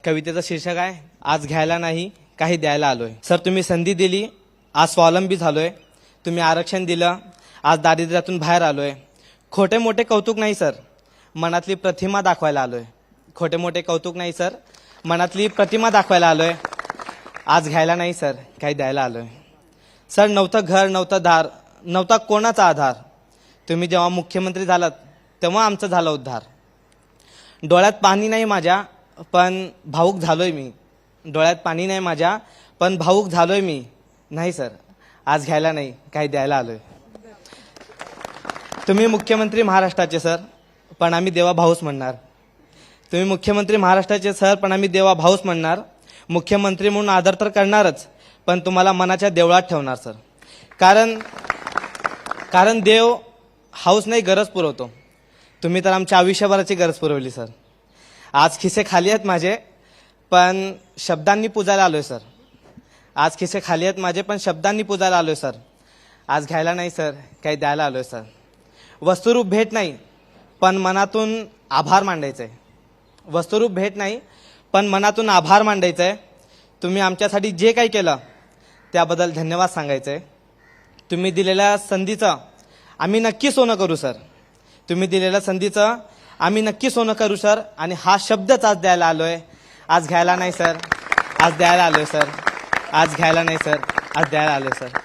कवितेचं शीर्षक आहे आज घ्यायला नाही काही द्यायला आलोय। सर तुम्ही संधी दिली आज स्वावलंबी झालोय, तुम्ही आरक्षण दिलं आज दारिद्र्यातून बाहेर आलोय। खोटे मोठे कौतुक नाही सर, मनातली प्रतिमा दाखवायला आलोय। खोटे मोठे कौतुक नाही सर, मनातली प्रतिमा दाखवायला आलोय। आज घ्यायला नाही सर काही द्यायला आलोय। सर नव्हतं घर नव्हतं दार नव्हता कोणाचा आधार, तुम्ही जेव्हा मुख्यमंत्री झालात तेव्हा आमचं झालं उद्धार। डोळ्यात पाणी नाही माझ्या पण भावूक झालोय मी, डोळ्यात पाणी नाही माझ्या पण भावूक झालोय मी। नाही सर आज घ्यायला नाही काही द्यायला आलोय। तुम्ही मुख्यमंत्री महाराष्ट्राचे सर पण आम्ही देवा भाऊच म्हणणार। तुम्ही मुख्यमंत्री महाराष्ट्राचे सर पण आम्ही देवा भाऊच म्हणणार। मुख्यमंत्री म्हणून आदर तर करणारच पण तुम्हाला मनाच्या देवळात ठेवणार सर। कारण देव हाऊस नाही गरज पुरवतो, तुम्ही तर आमच्या आयुष्यभराची गरज पुरवली सर। आज खिसे खाली आहेत माझे पण शब्दांनी पूजायला आलोय सर। आज खिसे खाली आहेत माझे पण शब्दांनी पूजायला आलोय सर। आज घ्यायला नाही सर काही द्यायला आलोय सर। वस्तुरूप भेट नाही पण मनातून आभार मांडायचे। वस्तुरूप भेट नाही पण मनातून आभार मांडायचे। तुम्ही आमच्यासाठी जे काही केलं त्याबद्दल धन्यवाद सांगायचे। तुम्ही दिलेल्या संधीचं आम्ही नक्की सोनं करू सर। तुम्ही दिलेल्या संधीचं आम्ही नक्की सोनं करू सर। आणि हा शब्दच आज द्यायला आलोय। आज घ्यायला नाही सर आज द्यायला आलोय सर। आज घ्यायला नाही सर आज द्यायला आलोय सर।